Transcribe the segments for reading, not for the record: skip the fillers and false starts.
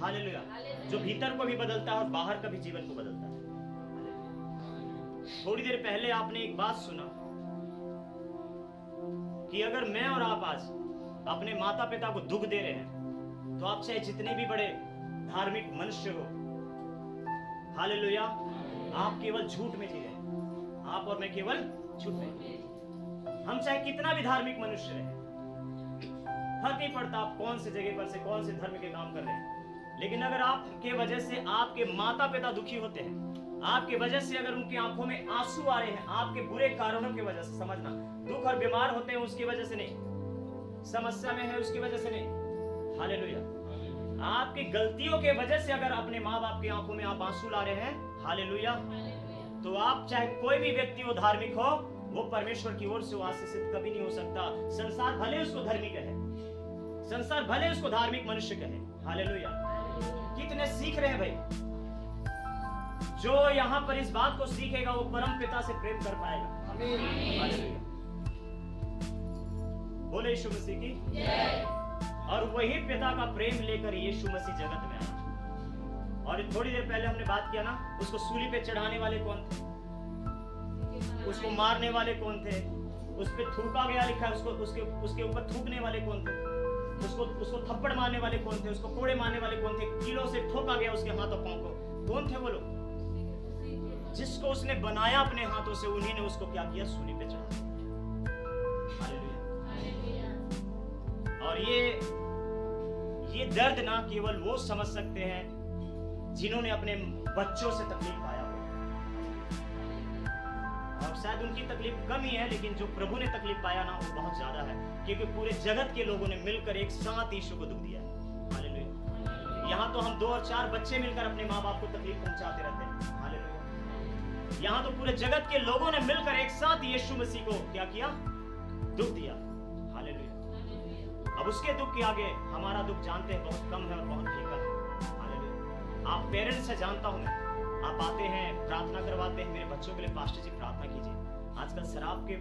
Hallelujah. जो भीतर को भी बदलता है और बाहर का भी जीवन को बदलता है। थोड़ी देर पहले आपने एक बात सुना कि अगर मैं और आप आज अपने माता पिता को दुख दे रहे हैं तो आप चाहे जितने भी बड़े धार्मिक मनुष्य हो, हालेलुया, आप केवल झूठ में जी रहे हैं। आप और मैं केवल झूठ में। हम चाहे कितना भी धार्मिक मनुष्य रहे, फर्क नहीं पड़ता आप कौन से जगह पर से कौन से धर्म के काम कर रहे हैं, लेकिन अगर आपके वजह से आपके माता पिता दुखी होते हैं, आपके वजह से अगर उनकी आंखों में आंसू आ रहे हैं, आपके बुरे कारणों की वजह से, समझना, दुख और बीमार होते हैं उसकी वजह से नहीं, समस्या में है उसकी वजह से नहीं, हालेलुया, आपकी गलतियों के वजह से अगर अपने माँ बाप की आंखों में आप आंसू ला रहे हैं, हालेलुया, तो आप चाहे कोई भी व्यक्ति वो धार्मिक हो, वो परमेश्वर की ओर से वो आशीषित कभी नहीं हो सकता। संसार भले उसको धर्मी कहे, संसार भले उसको धार्मिक मनुष्य कहे, हालेलुया। कितने सीख रहे हैं भाई, जो यहाँ पर इस बात को सीखेगा वो परम पिता से प्रेम कर पाएगा। हालेलुया, बोले यीशु मसीह की जय। और वही पिता का प्रेम लेकर यीशु मसीह जगत में आया। और थोड़ी देर पहले हमने बात किया ना, उसको सूली पे चढ़ाने वाले कौन थे, उसको मारने वाले कौन थे, उस पे थूका गया लिखा है, उसके ऊपर थूकने वाले कौन थे, उसको थप्पड़ मारने वाले कौन थे, उसको कोड़े मारने वाले कौन थे, कीलों से ठोका गया उसके हाथों पांव को, कौन थे वो लोग? जिसको उसने बनाया अपने हाथों से, उन्हीं ने उसको क्या किया, सूली पे चढ़ा। और ये दर्द ना केवल वो समझ सकते हैं जिन्होंने अपने बच्चों से तकलीफ पाया हो, और शायद उनकी तकलीफ कम ही है, लेकिन जो प्रभु ने तकलीफ पाया ना वो बहुत ज्यादा है, क्योंकि पूरे जगत के लोगों ने मिलकर एक साथ यीशु को दुख दिया है। हालेलुया। यहाँ तो हम 2 और 4 बच्चे मिलकर अपने माँ बाप को तकलीफ पहुंचाते रहते हैं। हालेलुया। यहाँ तो पूरे जगत के लोगों ने मिलकर एक साथ यीशु मसीह को क्या किया, दुख दिया। हालेलुया। अब उसके दुख के आगे हमारा दुख जानते हैं बहुत कम है और बहुत फीका है। हालेलुया। आप पेरेंट्स से जानता हूं मैं, आप आते हैं प्रार्थना करवाते हैं मेरे बच्चों के लिए, पास्टर जी प्रार्थना कीजिए, आजकल शराब के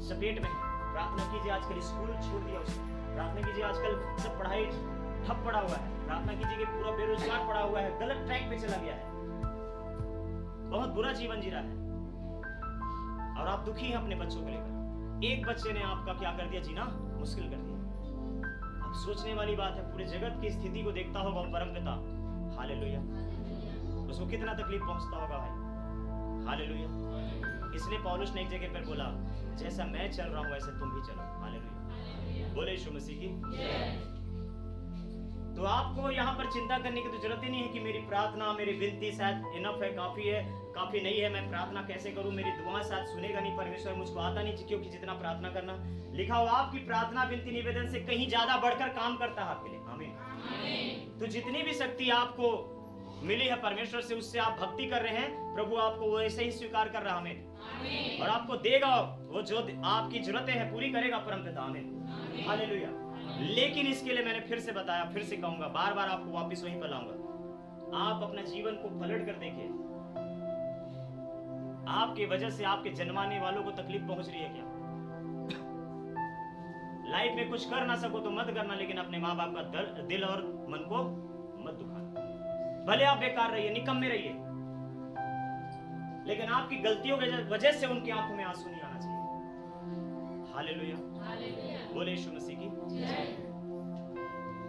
चपेट में प्रार्थना कीजिए, आजकल स्कूल छोड़ दिया उसने, प्रार्थना कीजिए, आजकल सब पढ़ाई ठप पड़ा हुआ है, प्रार्थना कीजिए कि पूरा बेरोजगार पड़ा हुआ है, गलत ट्रैक पे चला गया है, बहुत बुरा जीवन जी रहा है, और आप दुखी हैं अपने बच्चों को लेकर। एक बच्चे ने आपका क्या कर दिया, जीना मुश्किल कर दिया। अब सोचने वाली बात है, पूरे जगत की स्थिति को देखता होगा परमपिता, हालेलुया, उसको कितना तकलीफ पहुंचता होगा भाई। हालेलुया। इसलिए पौलुस ने एक जगह पर बोला, जैसा मैं चल रहा हूं वैसे तुम भी चलो। हालेलुया। बोले यीशु मसीह की जय। तो आपको यहाँ पर चिंता करने की तो जरूरत ही नहीं है कि मेरी प्रार्थना, मेरी विनती शायद इनफ है, काफी है, काफी नहीं है, मैं प्रार्थना कैसे करूं, मेरी दुआ शायद सुनेगा नहीं परमेश्वर, मुझको आता नहीं क्योंकि जितना प्रार्थना करना लिखा हो, आपकी प्रार्थना विनती निवेदन से कहीं ज्यादा बढ़कर काम करता है आपके लिए। आमीन। तो जितनी भी शक्ति आपको मिली है परमेश्वर से, उससे आप भक्ति कर रहे हैं, प्रभु आपको वो ऐसे ही स्वीकार कर रहा है। आमीन। और आपको देगा वो, जो आपकी जरूरतें हैं पूरी करेगा परमपिता। आमीन। हालेलुया। लेकिन इसके लिए मैंने फिर से बताया, फिर से कहूंगा, बार बार आपको वापस वहीं पर लाऊंगा, आप अपना जीवन को पलट कर देखिए। आपकी वजह से आपके जन्माने वालों को तकलीफ पहुंच रही है क्या? लाइफ में कुछ कर ना सको तो मत करना, लेकिन अपने माँ बाप का दिल और मन को मत दुखाना। भले आप बेकार रहिए, निकम्मे रहिए, लेकिन आपकी गलतियों की वजह से उनकी आंखों में आंसू नहीं आना चाहिए। हालेलुया। बोले यीशु मसीह की जय।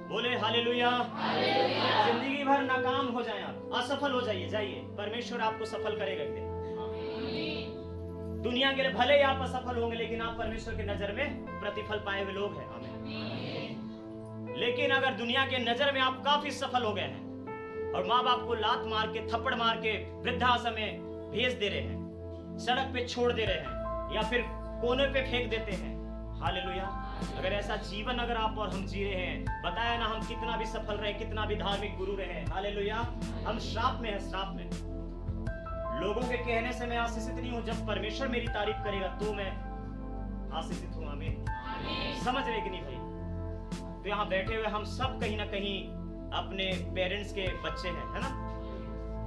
बोले हालेलुया। जिंदगी भर नाकाम हो जाए आप, असफल हो जाइए, जाइए, परमेश्वर आपको सफल करेगा एक दिन। दुनिया के लिए भले ही आप असफल होंगे, लेकिन आप परमेश्वर की नजर में प्रतिफल पाए हुए लोग हैं। आमीन। लेकिन अगर दुनिया के नजर में आप काफी सफल हो गए हैं और माँ बाप को लात मार के, थप्पड़ मार के वृद्धाश्रम में भेज दे रहे हैं, सड़क पे छोड़ दे रहे हैं, या फिर कोने पे फेंक देते हैं, हालेलुया, अगर ऐसा जीवन अगर आप और हम जी रहे हैं, बताया ना, हम कितना भी सफल रहे, कितना भी धार्मिक गुरु रहे, हालेलुया, हम श्राप में है, श्राप में। लोगों के कहने से मैं आशीषित नहीं हूं, जब परमेश्वर मेरी तारीफ करेगा तो मैं आशीषित हूं। आमीन। समझ रहे कि नहीं भाई? तो यहाँ बैठे हुए हम सब कहीं ना कहीं अपने पेरेंट्स के बच्चे हैं, है ना?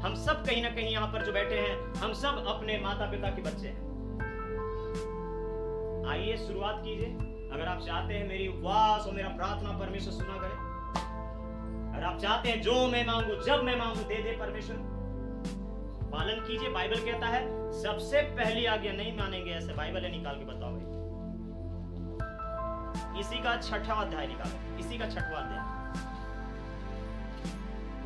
हम सब कहीं ना कहीं यहाँ पर जो बैठे हैं, हम सब अपने माता पिता के बच्चे हैं। आइए शुरुआत कीजिए। अगर आप चाहते हैं मेरी उपवास और मेरा प्रार्थना परमेश्वर सुना करे, और आप चाहते हैं जो मैं मांगू जब मैं मांगू दे दे परमेश्वर, पालन कीजिए। बाइबल कहता है सबसे पहली आज्ञा नहीं मानेंगे ऐसे, बाइबल है निकाल के बताओ भाई, इसी का 6वां अध्याय निकालो, इसी का 6वां अध्याय,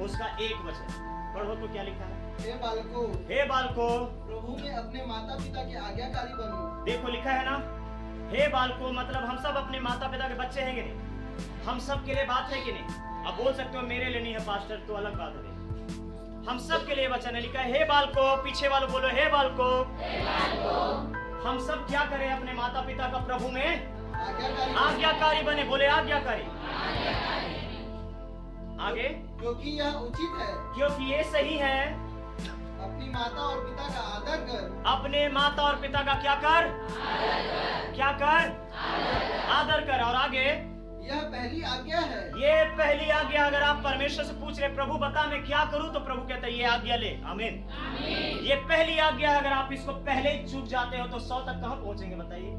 उसका 1 वचन पढ़ो तो क्या लिखा है? हे बालकों, हे बालकों, प्रभु में अपने माता पिता के आज्ञाकारी बनो। देखो लिखा है ना, हे बालकों, मतलब हम सब अपने माता पिता के बच्चे हैं कि नहीं? हम सब के लिए बात है कि नहीं? अब बोल सकते हो मेरे लिए नहीं है पास्टर, तो अलग बात है। हम सब के लिए वचन है, लिखा है हे बालकों, पीछे वालों बोलो हे बालकों, हम सब क्या करें? अपने माता पिता का प्रभु में आज्ञाकारी बने, बोले आज्ञाकारी। आगे, क्योंकि यह उचित है, क्योंकि ये सही है, अपनी माता और पिता का आदर कर। अपने माता और पिता का क्या कर? क्या कर? आदर कर। और आगे, यह पहली आज्ञा है। ये पहली आज्ञा। अगर आप परमेश्वर से पूछ रहे प्रभु बता मैं क्या करूं, तो प्रभु कहता है ये आज्ञा ले। आमीन। ये पहली आज्ञा है। अगर आप इसको पहले ही चूक जाते हो तो 100 तक कहां पहुंचेंगे बताइए?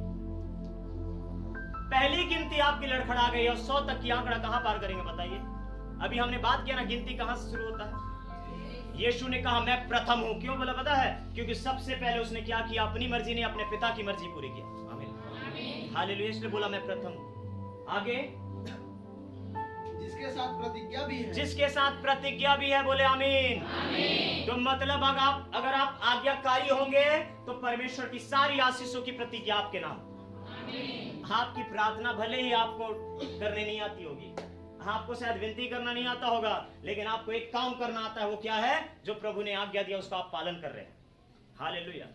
पहली गिनती आपकी लड़खड़ा गई और 100 तक की आंकड़ा कहां पार करेंगे बताइए? अभी हमने बात किया ना, गिनती कहां से शुरू होता है? यीशु ने कहा मैं प्रथम हूं। क्यों बोला पता है? क्योंकि सबसे पहले उसने क्या किया? अपनी मर्जी नहीं, अपने पिता की मर्जी पूरी की। आमीन। हालेलुया। इसलिए बोला मैं प्रथम हूं। आगे, जिसके साथ प्रतिज्ञा भी है। जिसके साथ प्रतिज्ञा भी है, बोले आमीन। तो मतलब अगर आप आज्ञाकारी होंगे तो परमेश्वर की सारी आशीषों की प्रतिज्ञा आपके नाम। आपकी प्रार्थना भले ही आपको करने नहीं आती होगी, आपको शायद विनती करना नहीं आता होगा, लेकिन आपको एक काम करना आता है। वो क्या है? जो प्रभु ने आज्ञा दिया उसका आप पालन कर रहे हैं। हालेलुया।